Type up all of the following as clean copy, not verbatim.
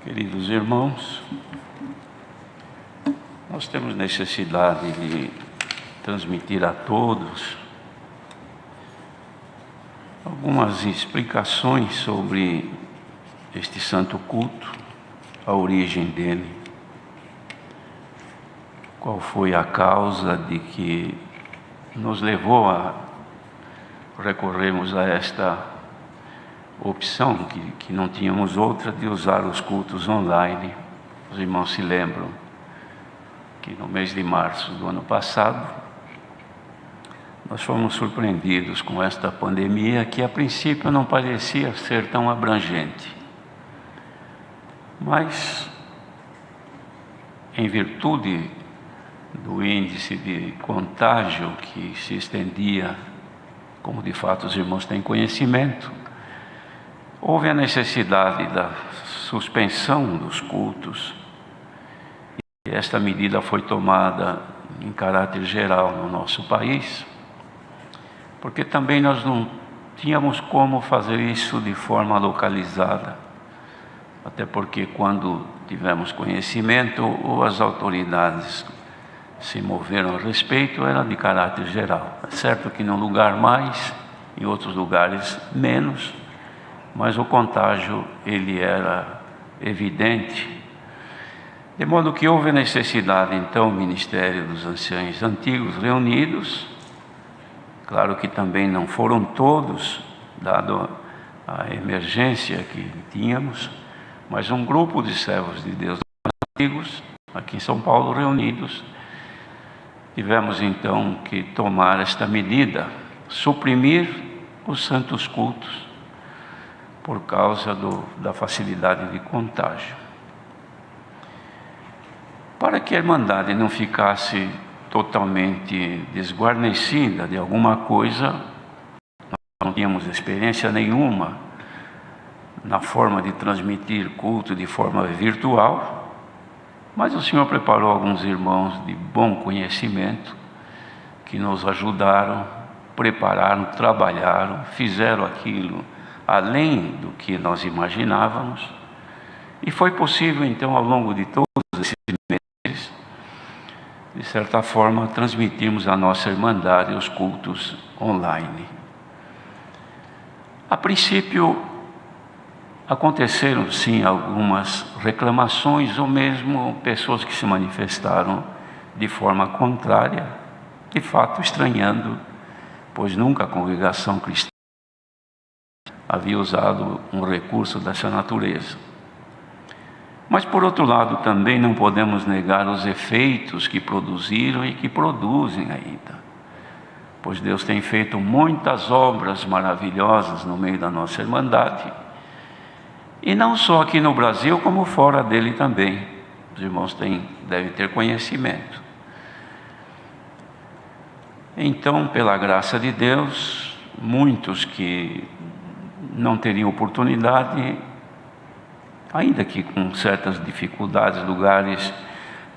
Queridos irmãos, nós temos necessidade de transmitir a todos algumas explicações sobre este santo culto, a origem dele, qual foi a causa de que nos levou a recorrermos a esta opção, que não tínhamos outra, de usar os cultos online. Os irmãos se lembram que no mês de março do ano passado, nós fomos surpreendidos com esta pandemia que a princípio não parecia ser tão abrangente. Mas, em virtude do índice de contágio que se estendia, como de fato os irmãos têm conhecimento, houve a necessidade da suspensão dos cultos. E esta medida foi tomada em caráter geral no nosso país, porque também nós não tínhamos como fazer isso de forma localizada, até porque quando tivemos conhecimento ou as autoridades se moveram a respeito, era de caráter geral. É certo que num lugar mais, em outros lugares menos, mas o contágio ele era evidente, de modo que houve necessidade então o Ministério dos Anciãos Antigos reunidos. Claro que também não foram todos, dado a emergência que tínhamos, mas um grupo de servos de Deus antigos, aqui em São Paulo, reunidos, tivemos então que tomar esta medida, suprimir os santos cultos, por causa da facilidade de contágio. Para que a Irmandade não ficasse totalmente desguarnecida de alguma coisa, nós não tínhamos experiência nenhuma na forma de transmitir culto de forma virtual, mas o Senhor preparou alguns irmãos de bom conhecimento que nos ajudaram, prepararam, trabalharam, fizeram aquilo além do que nós imaginávamos, e foi possível então, ao longo de todos esses meses, de certa forma, transmitirmos a nossa Irmandade os cultos online. A princípio, aconteceram sim algumas reclamações, ou mesmo pessoas que se manifestaram de forma contrária, de fato estranhando, pois nunca a congregação cristã havia usado um recurso dessa natureza. Mas, por outro lado, também não podemos negar os efeitos que produziram e que produzem ainda, pois Deus tem feito muitas obras maravilhosas no meio da nossa Irmandade, e não só aqui no Brasil, como fora dele também. Os irmãos devem ter conhecimento. Então, pela graça de Deus, muitos que não teriam oportunidade, ainda que com certas dificuldades, lugares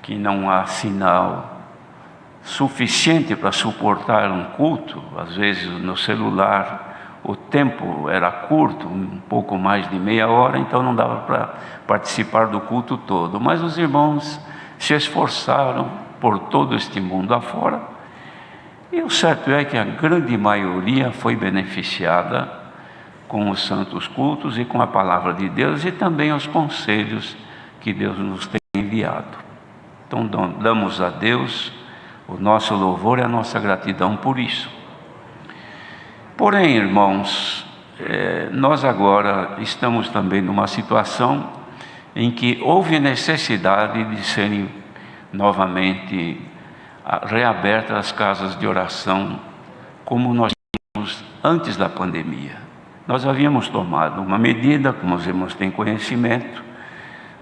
que não há sinal suficiente para suportar um culto, às vezes no celular o tempo era curto, um pouco mais de meia hora, então não dava para participar do culto todo, mas os irmãos se esforçaram por todo este mundo afora, e o certo é que a grande maioria foi beneficiada com os santos cultos e com a palavra de Deus, e também os conselhos que Deus nos tem enviado. Então damos a Deus o nosso louvor e a nossa gratidão por isso. Porém, irmãos, nós agora estamos também numa situação em que houve necessidade de serem novamente reabertas as casas de oração, como nós tínhamos antes da pandemia. Nós havíamos tomado uma medida, como os irmãos têm conhecimento,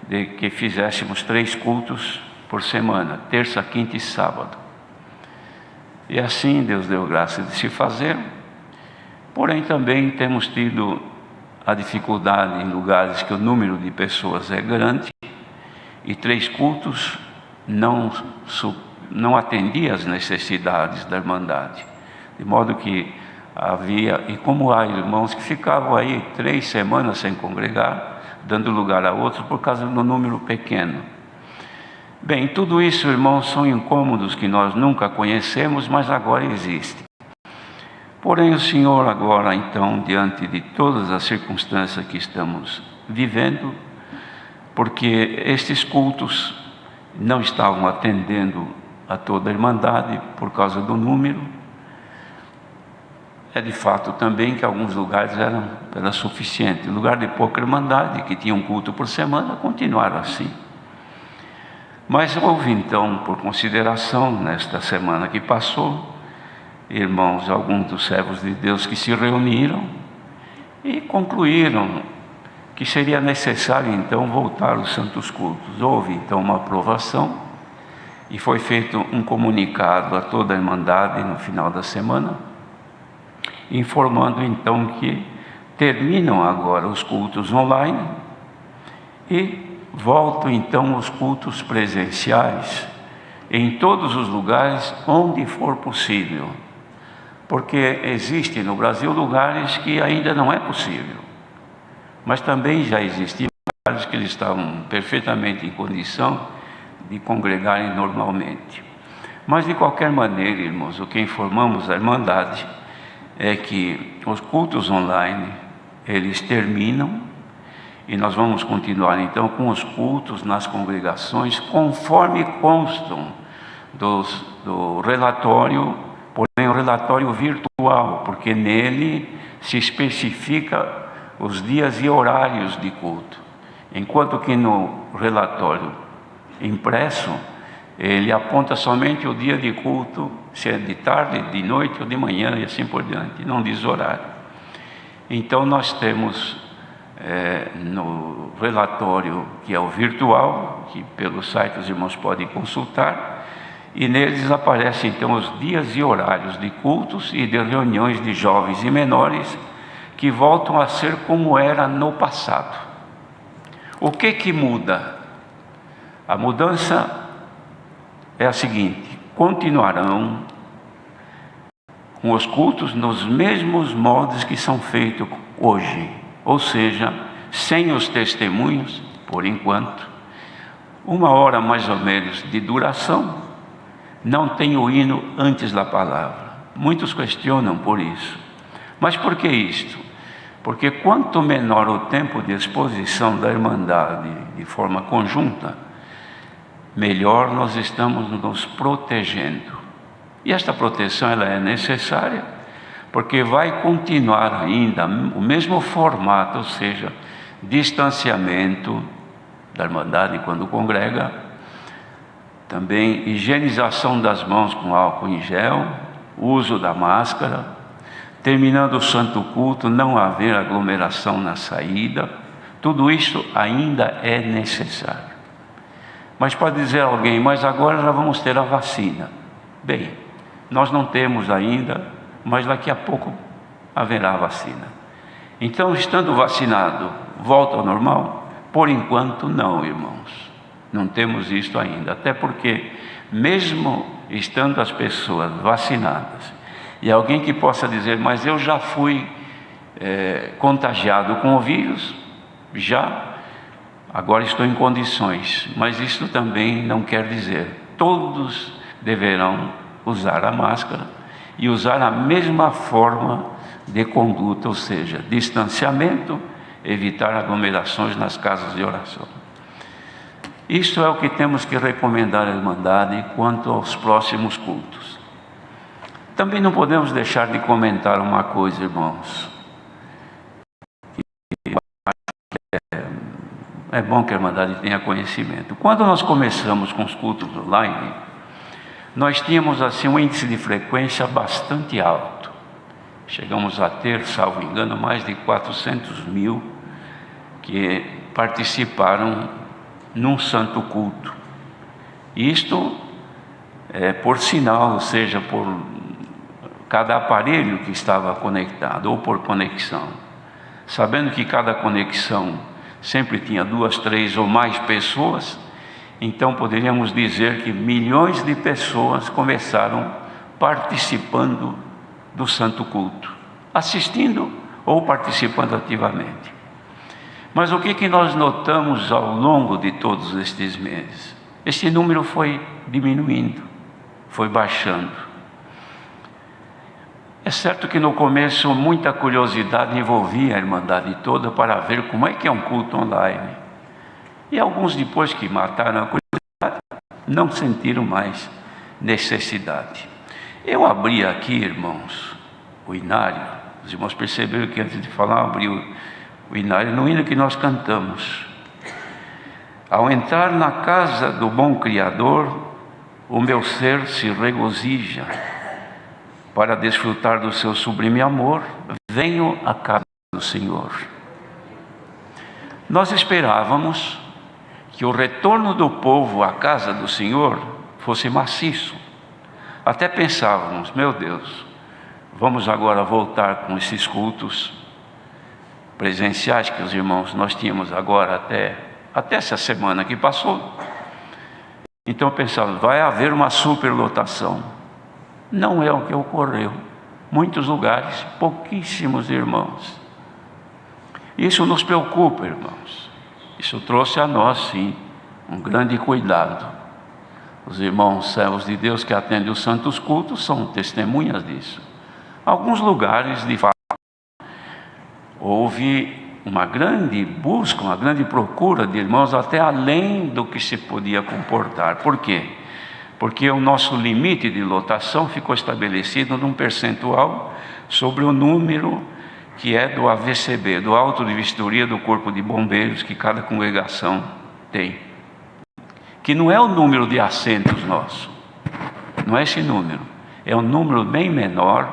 de que fizéssemos 3 cultos por semana, terça, quinta e sábado. E assim Deus deu graça de se fazer. Porém, também temos tido a dificuldade em lugares que o número de pessoas é grande, e 3 cultos não atendia às necessidades da Irmandade, de modo que havia, e como há irmãos que ficavam aí 3 semanas sem congregar, dando lugar a outros por causa do número pequeno. Bem, tudo isso, irmãos, são incômodos que nós nunca conhecemos, mas agora existem. Porém, o Senhor agora, então, diante de todas as circunstâncias que estamos vivendo, porque estes cultos não estavam atendendo a toda a Irmandade por causa do número, é de fato também que alguns lugares era suficiente. Em lugar de pouca Irmandade, que tinha um culto por semana, continuaram assim. Mas houve então, por consideração, nesta semana que passou, irmãos, alguns dos servos de Deus que se reuniram e concluíram que seria necessário então voltar aos santos cultos. Houve então uma aprovação e foi feito um comunicado a toda a Irmandade no final da semana, informando então que terminam agora os cultos online e voltam então os cultos presenciais em todos os lugares onde for possível, porque existem no Brasil lugares que ainda não é possível, mas também já existiam lugares que eles estavam perfeitamente em condição de congregarem normalmente. Mas de qualquer maneira, irmãos, o que informamos à Irmandade é que os cultos online, eles terminam e nós vamos continuar então com os cultos nas congregações conforme constam do relatório, porém o relatório virtual, porque nele se especifica os dias e horários de culto, enquanto que no relatório impresso ele aponta somente o dia de culto, se é de tarde, de noite ou de manhã e assim por diante, não diz horário. Então nós temos no relatório, que é o virtual, que pelo site os irmãos podem consultar, e neles aparecem então os dias e horários de cultos e de reuniões de jovens e menores que voltam a ser como era no passado. O que muda? A mudança é a seguinte: continuarão com os cultos nos mesmos modos que são feitos hoje, ou seja, sem os testemunhos, por enquanto, 1 hora mais ou menos de duração, não tem o hino antes da palavra. Muitos questionam por isso. Mas por que isto? Porque quanto menor o tempo de exposição da Irmandade de forma conjunta, melhor nós estamos nos protegendo. E esta proteção ela é necessária, porque vai continuar ainda o mesmo formato, ou seja, distanciamento da Irmandade quando congrega, também higienização das mãos com álcool em gel, uso da máscara, terminando o santo culto, não haver aglomeração na saída. Tudo isso ainda é necessário. Mas pode dizer alguém, mas agora já vamos ter a vacina. Bem, nós não temos ainda, mas daqui a pouco haverá vacina. Então, estando vacinado, volta ao normal? Por enquanto não, irmãos. Não temos isto ainda, até porque mesmo estando as pessoas vacinadas, e alguém que possa dizer, mas eu já fui contagiado com o vírus, agora estou em condições, mas isso também não quer dizer, todos deverão usar a máscara e usar a mesma forma de conduta, ou seja, distanciamento, evitar aglomerações nas casas de oração. Isso é o que temos que recomendar à Irmandade quanto aos próximos cultos. Também não podemos deixar de comentar uma coisa, irmãos. É bom que a Irmandade tenha conhecimento. Quando nós começamos com os cultos online, nós tínhamos assim um índice de frequência bastante alto. Chegamos a ter, salvo engano, mais de 400 mil que participaram num santo culto. Isto por sinal, ou seja, por cada aparelho que estava conectado ou por conexão. Sabendo que cada conexão sempre tinha 2, 3 ou mais pessoas, então poderíamos dizer que milhões de pessoas começaram participando do santo culto, assistindo ou participando ativamente. Mas o que nós notamos ao longo de todos estes meses? Este número foi diminuindo, foi baixando. É certo que no começo muita curiosidade envolvia a Irmandade toda para ver como é que é um culto online. E alguns, depois que mataram a curiosidade, não sentiram mais necessidade. Eu abri aqui, irmãos, o inário. Os irmãos perceberam que antes de falar, abri o inário no hino que nós cantamos. Ao entrar na casa do bom Criador, o meu ser se regozija. Para desfrutar do seu sublime amor, venho à casa do Senhor. Nós esperávamos que o retorno do povo à casa do Senhor fosse maciço. Até pensávamos, meu Deus, vamos agora voltar com esses cultos presenciais que os irmãos nós tínhamos agora até essa semana que passou. Então pensávamos, vai haver uma superlotação. Não é o que ocorreu. Muitos lugares, pouquíssimos irmãos. Isso nos preocupa, irmãos. Isso trouxe a nós, sim, um grande cuidado. Os irmãos servos de Deus que atendem os santos cultos são testemunhas disso. Alguns lugares, de fato, houve uma grande busca, uma grande procura de irmãos, até além do que se podia comportar. Por quê? Porque o nosso limite de lotação ficou estabelecido num percentual sobre o número que é do AVCB, do Auto de Vistoria do Corpo de Bombeiros, que cada congregação tem. Que não é o número de assentos nosso, não é esse número, é um número bem menor,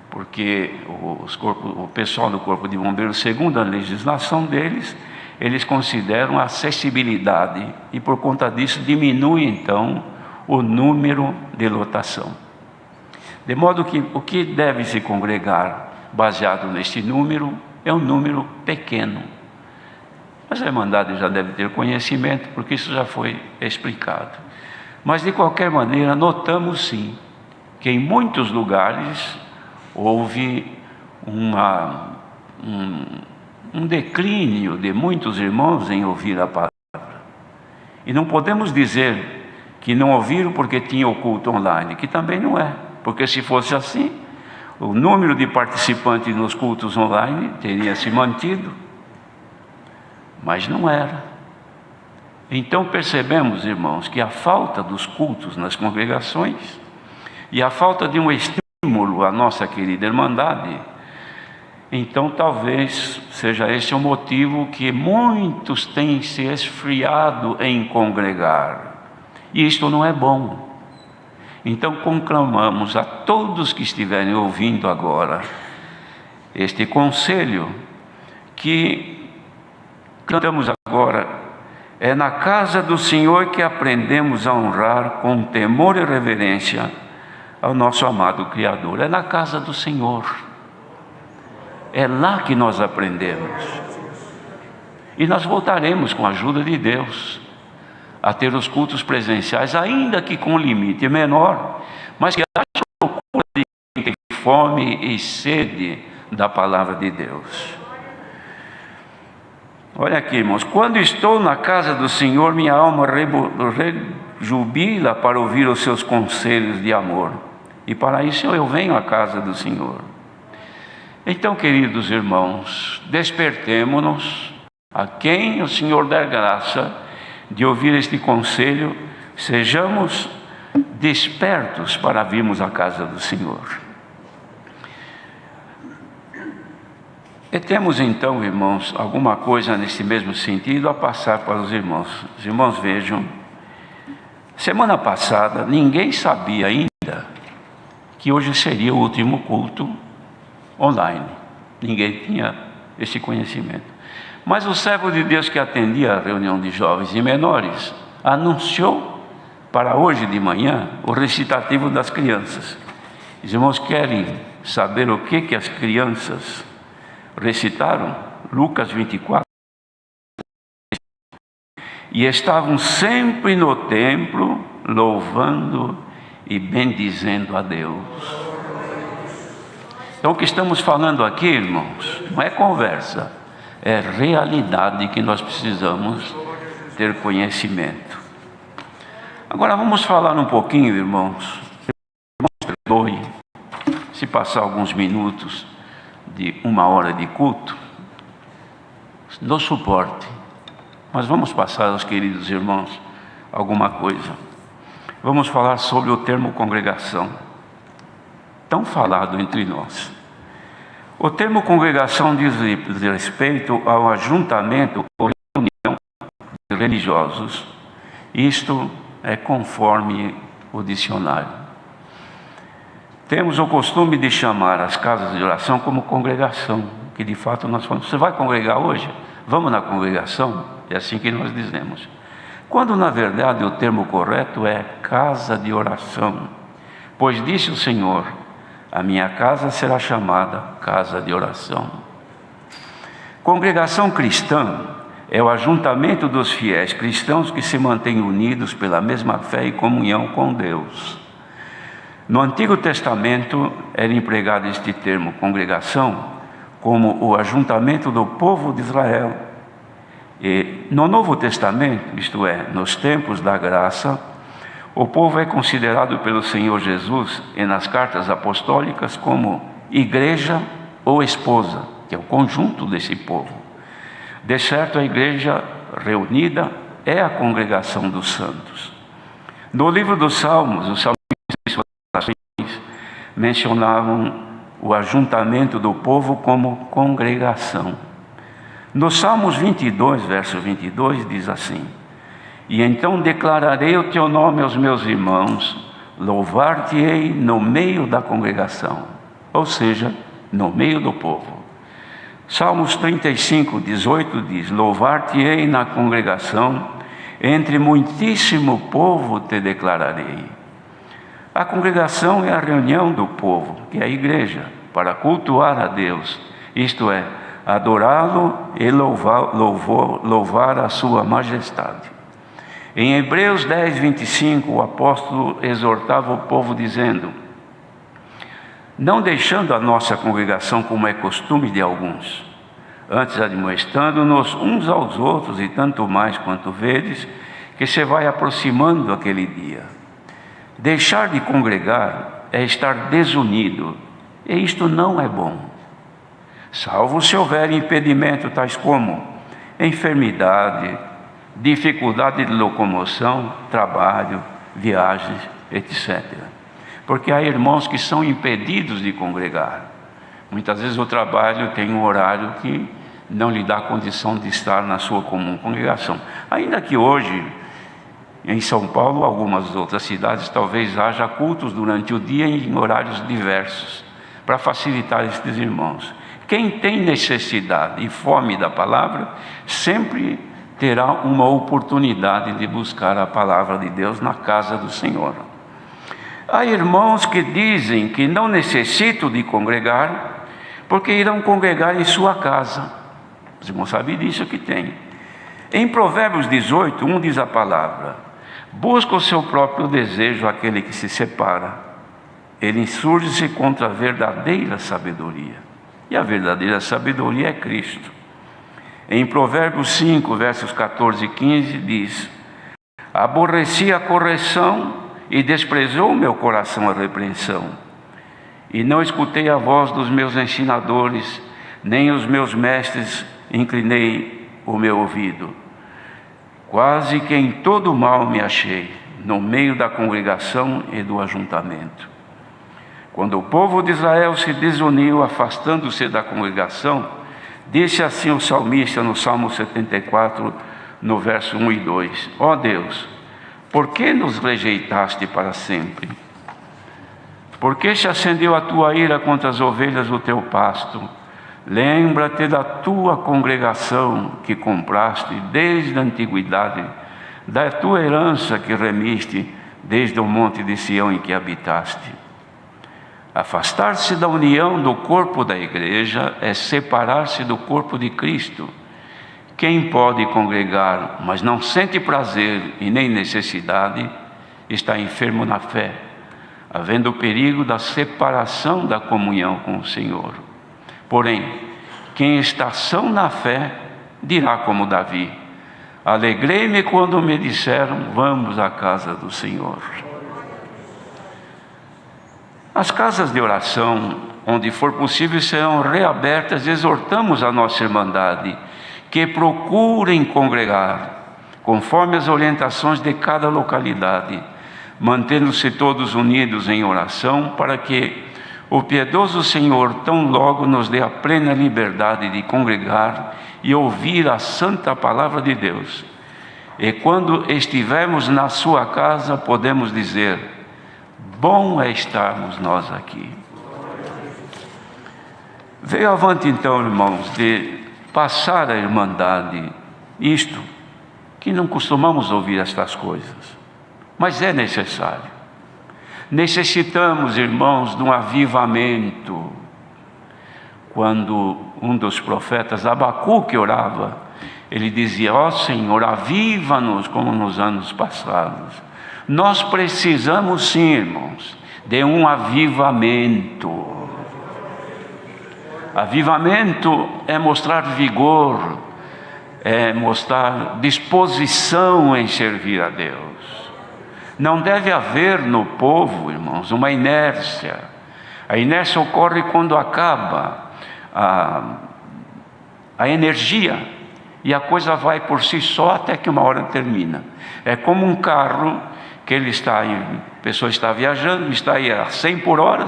porque o pessoal do Corpo de Bombeiros, segundo a legislação deles, eles consideram a acessibilidade e por conta disso diminui então o número de lotação. De modo que o que deve se congregar baseado neste número é um número pequeno. Mas a Irmandade já deve ter conhecimento, porque isso já foi explicado. Mas de qualquer maneira, notamos sim, que em muitos lugares houve um declínio de muitos irmãos em ouvir a palavra. E não podemos dizer que não ouviram porque tinha o culto online, que também não é, porque se fosse assim, o número de participantes nos cultos online teria se mantido, mas não era. Então percebemos, irmãos, que a falta dos cultos nas congregações e a falta de um estímulo à nossa querida Irmandade, então talvez seja esse o motivo que muitos têm se esfriado em congregar. E isto não é bom. Então conclamamos a todos que estiverem ouvindo agora este conselho, que cantamos agora: é na casa do Senhor que aprendemos a honrar com temor e reverência ao nosso amado Criador. É na casa do Senhor. É lá que nós aprendemos. E nós voltaremos, com a ajuda de Deus, a ter os cultos presenciais, ainda que com limite menor, mas que haja procura de quem tem fome e sede da palavra de Deus. Olha aqui, irmãos, quando estou na casa do Senhor, minha alma rejubila para ouvir os seus conselhos de amor, e para isso eu venho à casa do Senhor. Então, queridos irmãos, despertemo-nos, a quem o Senhor der graça de ouvir este conselho, sejamos despertos para virmos à casa do Senhor. E temos então, irmãos, alguma coisa nesse mesmo sentido a passar para os irmãos. Os irmãos vejam, semana passada ninguém sabia ainda que hoje seria o último culto online. Ninguém tinha esse conhecimento. Mas o servo de Deus que atendia a reunião de jovens e menores anunciou para hoje de manhã o recitativo das crianças. Os irmãos querem saber o que as crianças recitaram? Lucas 24. E estavam sempre no templo, louvando e bendizendo a Deus. Então o que estamos falando aqui, irmãos, não é conversa. é realidade que nós precisamos ter conhecimento. Agora vamos falar um pouquinho, irmãos. Perdoe se passar alguns minutos de 1 hora de culto, dou suporte, mas vamos passar aos queridos irmãos alguma coisa. Vamos falar sobre o termo congregação, tão falado entre nós. O termo congregação diz respeito ao ajuntamento ou reunião de religiosos. Isto é conforme o dicionário. Temos o costume de chamar as casas de oração como congregação, que de fato nós falamos, você vai congregar hoje? Vamos na congregação? É assim que nós dizemos. Quando na verdade o termo correto é casa de oração. Pois disse o Senhor, a minha casa será chamada casa de oração. Congregação cristã é o ajuntamento dos fiéis cristãos que se mantêm unidos pela mesma fé e comunhão com Deus. No Antigo Testamento era empregado este termo congregação como o ajuntamento do povo de Israel. E no Novo Testamento, isto é, nos tempos da graça, o povo é considerado pelo Senhor Jesus e nas cartas apostólicas como igreja ou esposa, que é o conjunto desse povo. De certo, a igreja reunida é a congregação dos santos. No livro dos Salmos, os salmistas mencionavam o ajuntamento do povo como congregação. No Salmos 22, verso 22, diz assim: e então declararei o teu nome aos meus irmãos, louvar-te-ei no meio da congregação, ou seja, no meio do povo. Salmos 35, 18 diz: louvar-te-ei na congregação, entre muitíssimo povo te declararei. A congregação é a reunião do povo, que é a igreja, para cultuar a Deus, isto é, adorá-lo e louvar a sua majestade. Em Hebreus 10, 25, o apóstolo exortava o povo dizendo: não deixando a nossa congregação como é costume de alguns, antes admoestando-nos uns aos outros, e tanto mais quanto vedes que se vai aproximando aquele dia. Deixar de congregar é estar desunido, e isto não é bom, salvo se houver impedimento tais como enfermidade, dificuldade de locomoção, trabalho, viagens, etc. Porque há irmãos que são impedidos de congregar. Muitas vezes o trabalho tem um horário que não lhe dá condição de estar na sua comum congregação. Ainda que hoje, em São Paulo, algumas outras cidades, talvez haja cultos durante o dia em horários diversos, para facilitar estes irmãos. Quem tem necessidade e fome da palavra, sempre terá uma oportunidade de buscar a palavra de Deus na casa do Senhor. Há irmãos que dizem que não necessitam de congregar, porque irão congregar em sua casa. Os irmãos sabem disso que tem. Em Provérbios 18, 1 diz a palavra: busca o seu próprio desejo aquele que se separa. Ele insurge-se contra a verdadeira sabedoria. E a verdadeira sabedoria é Cristo. Em Provérbios 5, versos 14 e 15, diz: aborreci a correção e desprezou o meu coração a repreensão. E não escutei a voz dos meus ensinadores, nem os meus mestres inclinei o meu ouvido. Quase que em todo mal me achei, no meio da congregação e do ajuntamento. Quando o povo de Israel se desuniu, afastando-se da congregação, disse assim o salmista no Salmo 74, no verso 1 e 2: ó Deus, por que nos rejeitaste para sempre? Por que se acendeu a tua ira contra as ovelhas do teu pasto? Lembra-te da tua congregação que compraste desde a antiguidade, da tua herança que remiste desde o monte de Sião em que habitaste. Afastar-se da união do corpo da igreja é separar-se do corpo de Cristo. Quem pode congregar, mas não sente prazer e nem necessidade, está enfermo na fé, havendo o perigo da separação da comunhão com o Senhor. Porém, Quem está são na fé, dirá como Davi: alegrei-me quando me disseram, vamos à casa do Senhor. As casas de oração, onde for possível, serão reabertas. Exortamos a nossa irmandade que procurem congregar, conforme as orientações de cada localidade, mantendo-se todos unidos em oração, para que o piedoso Senhor tão logo nos dê a plena liberdade de congregar e ouvir a santa palavra de Deus. E quando estivermos na sua casa, podemos dizer: bom é estarmos nós aqui. Veio avante então, irmãos, de passar a irmandade, isto, que não costumamos ouvir estas coisas, mas é necessário. Necessitamos, irmãos, de um avivamento. Quando um dos profetas, Abacuque, orava, ele dizia: ó Senhor, aviva-nos como nos anos passados. Nós precisamos sim, irmãos, de um avivamento. Avivamento é mostrar vigor, é mostrar disposição em servir a Deus. Não deve haver no povo, irmãos, uma inércia. A inércia ocorre quando acaba a energia e a coisa vai por si só até que uma hora termina. É como um carro que a pessoa está viajando, está aí a 100 por hora,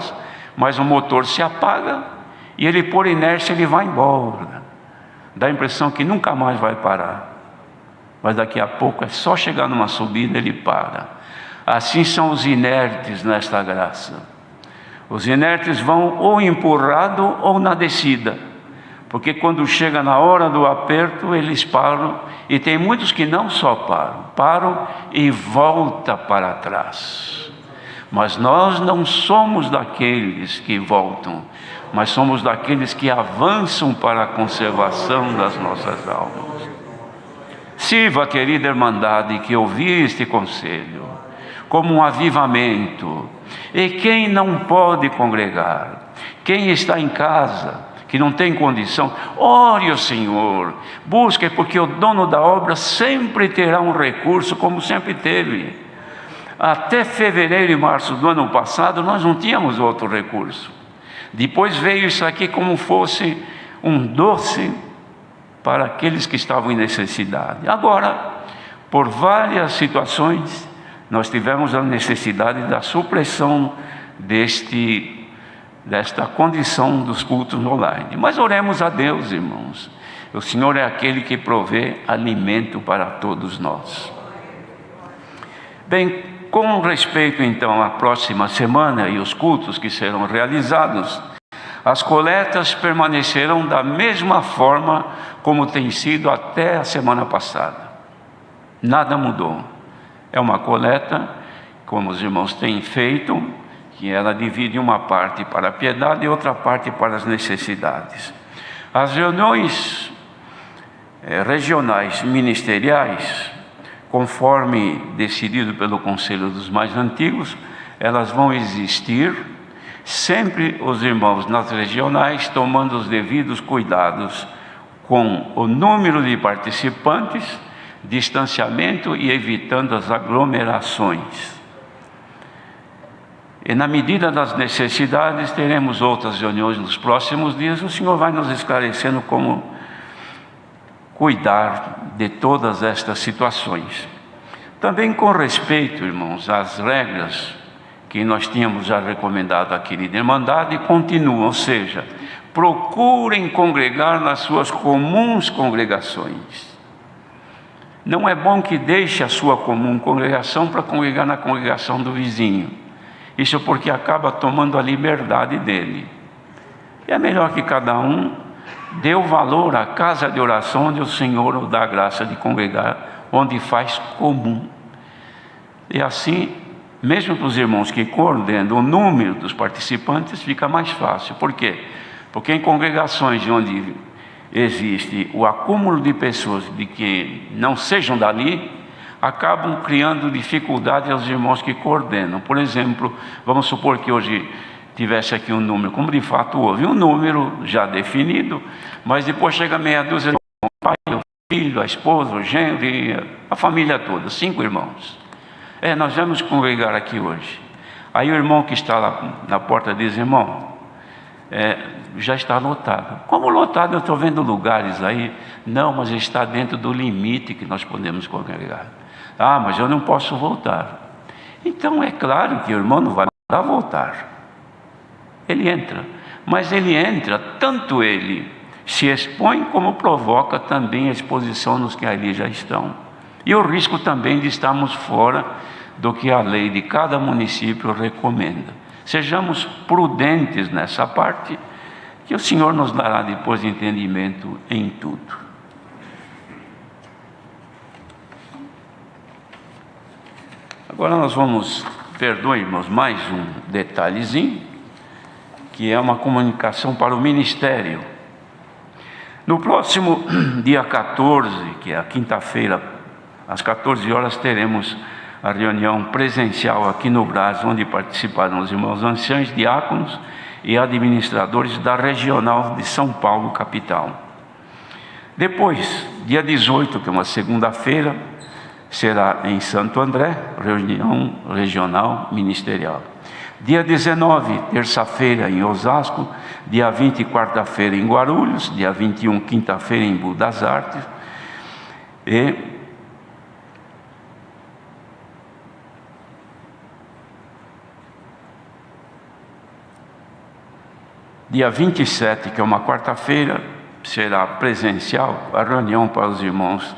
mas o motor se apaga e ele, por inércia, ele vai embora. Dá a impressão que nunca mais vai parar. Mas daqui a pouco é só chegar numa subida, ele para. Assim são os inertes nesta graça. Os inertes vão ou empurrado ou na descida, porque quando chega na hora do aperto, eles param, e tem muitos que não só param e voltam para trás. Mas nós não somos daqueles que voltam, mas somos daqueles que avançam para a conservação das nossas almas. Sirva, querida irmandade, que ouvi este conselho como um avivamento. E quem não pode congregar, quem está em casa, que não tem condição, ore ao Senhor, busque, porque o dono da obra sempre terá um recurso, como sempre teve. Até fevereiro e março do ano passado, nós não tínhamos outro recurso. Depois veio isso aqui como fosse um doce para aqueles que estavam em necessidade. Agora, por várias situações, nós tivemos a necessidade da supressão desta condição dos cultos online. Mas oremos a Deus, irmãos. O Senhor é aquele que provê alimento para todos nós. Bem, com respeito então à próxima semana e os cultos que serão realizados, as coletas permanecerão da mesma forma como tem sido até a semana passada. Nada mudou. É uma coleta, como os irmãos têm feito, que ela divide uma parte para a piedade e outra parte para as necessidades. As reuniões regionais ministeriais, conforme decidido pelo Conselho dos mais antigos, elas vão existir, sempre os irmãos nas regionais tomando os devidos cuidados com o número de participantes, distanciamento e evitando as aglomerações. E na medida das necessidades, teremos outras reuniões nos próximos dias. O Senhor vai nos esclarecendo como cuidar de todas estas situações. Também com respeito, irmãos, às regras que nós tínhamos já recomendado à querida irmandade, continuam, ou seja, procurem congregar nas suas comuns congregações. Não é bom que deixe a sua comum congregação para congregar na congregação do vizinho. Isso porque acaba tomando a liberdade dele. E é melhor que cada um dê o valor à casa de oração onde o Senhor o dá a graça de congregar, onde faz comum. E assim, mesmo para os irmãos que coordenam o número dos participantes, fica mais fácil. Por quê? Porque em congregações onde existe o acúmulo de pessoas de que não sejam dali, acabam criando dificuldade aos irmãos que coordenam. Por exemplo, vamos supor que hoje tivesse aqui um número, como de fato houve um número já definido, mas depois chega meia dúzia de irmãos, o pai, o filho, a esposa, o genro, a família toda, 5 irmãos. Nós vamos congregar aqui hoje. Aí o irmão que está lá na porta diz: irmão, já está lotado. Como lotado? Eu estou vendo lugares aí. Não, mas está dentro do limite que nós podemos congregar. Ah, mas eu não posso voltar. Então é claro que o irmão não vai mandar voltar. Ele entra, mas ele entra, tanto ele se expõe como provoca também a exposição nos que ali já estão. E o risco também de estarmos fora do que a lei de cada município recomenda. Sejamos prudentes nessa parte, que o Senhor nos dará depois entendimento em tudo. Agora nós vamos, perdoem, irmãos, mais um detalhezinho, que é uma comunicação para o ministério. No próximo dia 14, que é a quinta-feira, às 14 horas, teremos a reunião presencial aqui no Brás, onde participarão os irmãos anciãos, diáconos e administradores da Regional de São Paulo, capital. Depois, dia 18, que é uma segunda-feira, será em Santo André, reunião regional ministerial. Dia 19, terça-feira, em Osasco. Dia 20, quarta-feira, em Guarulhos. Dia 21, quinta-feira, em Budas Artes. E dia 27, que é uma quarta-feira, será presencial a reunião para os irmãos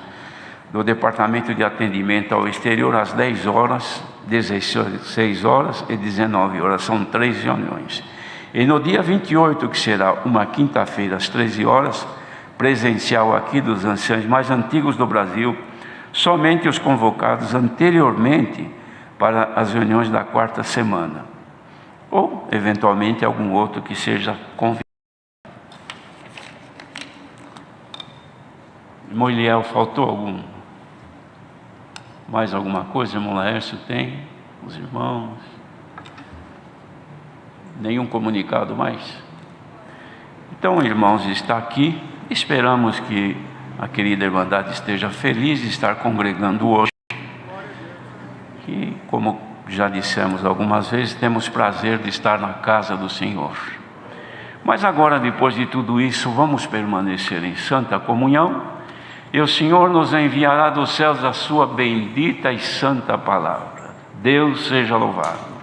do Departamento de Atendimento ao Exterior, às 10 horas, 16 horas e 19 horas. São 3 reuniões. E no dia 28, que será uma quinta-feira, às 13 horas, presencial aqui dos anciãos mais antigos do Brasil, somente os convocados anteriormente para as reuniões da quarta semana, ou eventualmente algum outro que seja convidado. Irmão Eliel, faltou mais alguma coisa? Irmão Laércio tem? Os irmãos? Nenhum comunicado mais? Então, irmãos, está aqui. Esperamos que a querida Irmandade esteja feliz de estar congregando hoje. E, como já dissemos algumas vezes, temos prazer de estar na casa do Senhor. Mas agora, depois de tudo isso, vamos permanecer em santa comunhão, e o Senhor nos enviará dos céus a sua bendita e santa palavra. Deus seja louvado.